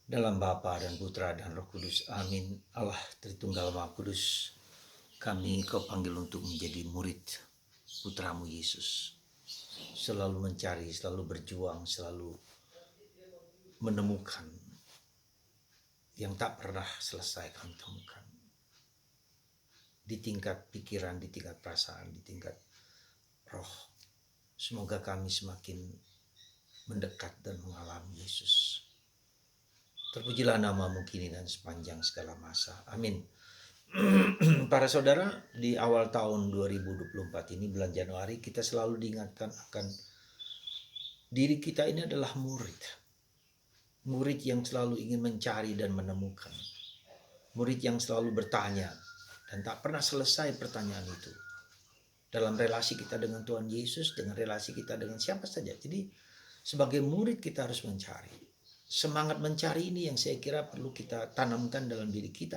Dalam Bapa dan Putra dan Roh Kudus. Amin. Allah Tritunggal Maha Kudus, kami Kau panggil untuk menjadi murid Putramu Yesus. Selalu mencari, selalu berjuang, selalu menemukan yang tak pernah selesai kami temukan. Di tingkat pikiran, di tingkat perasaan, di tingkat roh. Semoga kami semakin mendekat dan mengalami Yesus. Terpujilah namamu kini dan sepanjang segala masa. Amin. Para saudara, di awal tahun 2024 ini, bulan Januari, kita selalu diingatkan akan diri kita ini adalah murid. Murid yang selalu ingin mencari dan menemukan. Murid yang selalu bertanya dan tak pernah selesai pertanyaan itu. Dalam relasi kita dengan Tuhan Yesus, dengan relasi kita dengan siapa saja. Jadi sebagai murid kita harus mencari. Semangat mencari ini yang saya kira perlu kita tanamkan dalam diri kita.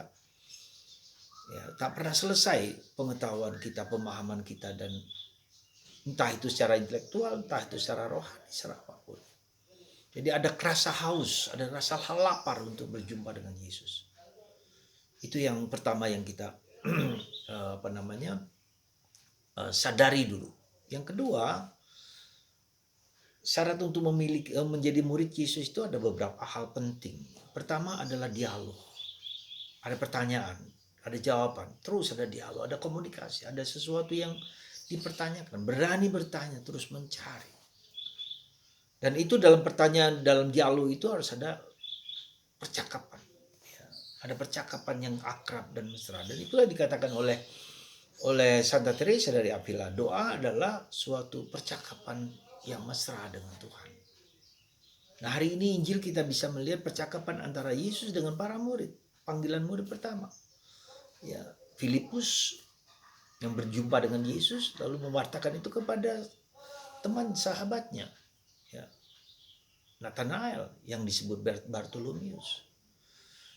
Ya, tak pernah selesai pengetahuan kita, pemahaman kita, dan entah itu secara intelektual, entah itu secara rohani, secara apapun. Jadi ada rasa haus, ada rasa lapar untuk berjumpa dengan Yesus. Itu yang pertama yang kita sadari dulu. Yang kedua, syarat untuk menjadi murid Yesus itu ada beberapa hal penting. Pertama adalah dialog. Ada pertanyaan, ada jawaban, terus ada dialog, ada komunikasi, ada sesuatu yang dipertanyakan, berani bertanya, terus mencari. Dan itu dalam pertanyaan, dalam dialog itu harus ada percakapan. Ya, ada percakapan yang akrab dan mesra. Dan itulah dikatakan oleh Santa Teresa dari Avila, doa adalah suatu percakapan yang mesra dengan Tuhan. Nah, hari ini Injil kita bisa melihat percakapan antara Yesus dengan para murid, panggilan murid pertama. Ya, Filipus yang berjumpa dengan Yesus lalu mewartakan itu kepada teman sahabatnya, ya, Nathanael yang disebut Bartolomeus.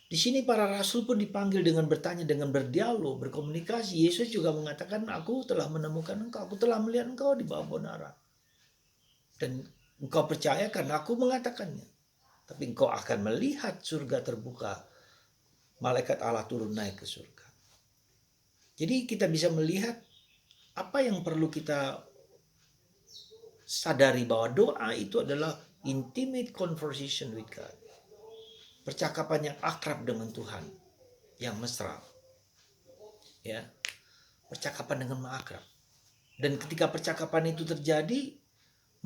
Di sini para rasul pun dipanggil dengan bertanya, dengan berdialog, berkomunikasi. Yesus juga mengatakan, aku telah menemukan engkau, aku telah melihat engkau di bawah bonara. Dan engkau percaya karena aku mengatakannya. Tapi engkau akan melihat surga terbuka, malaikat Allah turun naik ke surga. Jadi kita bisa melihat apa yang perlu kita sadari, bahwa doa itu adalah intimate conversation with God. Percakapan yang akrab dengan Tuhan, yang mesra. Ya, percakapan dengan akrab. Dan ketika percakapan itu terjadi,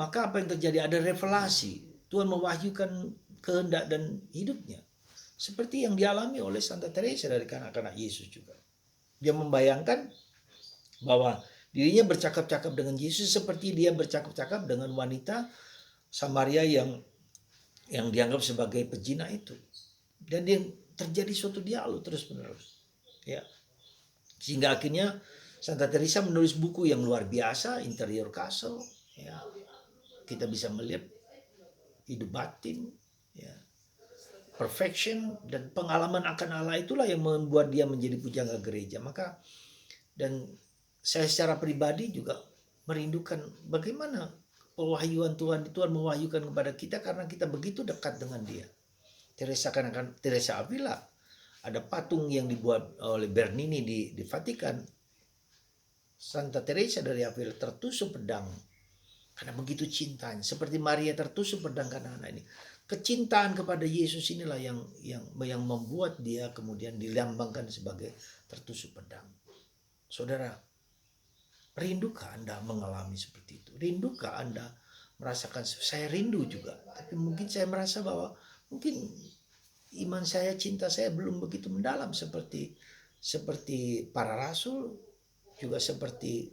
maka apa yang terjadi? Ada revelasi. Tuhan mewahyukan kehendak dan hidupnya. Seperti yang dialami oleh Santa Teresa dari kanak-kanak Yesus juga. Dia membayangkan bahwa dirinya bercakap-cakap dengan Yesus seperti dia bercakap-cakap dengan wanita Samaria yang dianggap sebagai pezina itu. Dan dia terjadi suatu dialog terus-menerus. Ya. Sehingga akhirnya Santa Teresa menulis buku yang luar biasa, Interior Castle. Ya. Kita bisa melihat hidup batin, ya, perfection, dan pengalaman akan Allah itulah yang membuat dia menjadi pujangga gereja. Maka, dan saya secara pribadi juga merindukan bagaimana pewahyuan Tuhan mewahyukan kepada kita karena kita begitu dekat dengan dia. Teresa Avila, ada patung yang dibuat oleh Bernini di Vatikan. Santa Teresa dari Avila tertusuk pedang karena begitu cintanya, seperti Maria tertusuk pedang karena anak ini. Kecintaan kepada Yesus inilah yang membuat dia kemudian dilambangkan sebagai tertusuk pedang. Saudara, rindukah Anda mengalami seperti itu? Rindukah Anda merasakan? Saya rindu juga, tapi mungkin saya merasa bahwa mungkin iman saya, cinta saya belum begitu mendalam seperti para rasul, juga seperti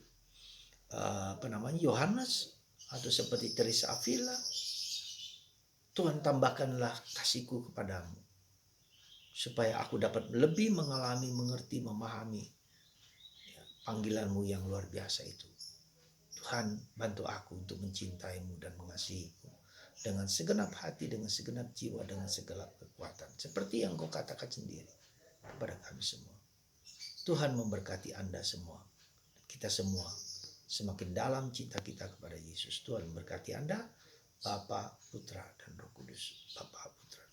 Yohanes, atau seperti Teresa Avila. Tuhan, tambahkanlah kasihku kepadamu supaya aku dapat lebih mengalami, mengerti, memahami panggilanmu yang luar biasa itu. Tuhan, bantu aku untuk mencintaimu dan mengasihimu dengan segenap hati, dengan segenap jiwa, dengan segala kekuatan, seperti yang kau katakan sendiri kepada kami semua. Tuhan memberkati Anda semua, kita semua semakin dalam cinta kita kepada Yesus. Tuhan memberkati Anda, Bapa, Putra, dan Roh Kudus. Bapa, Putra,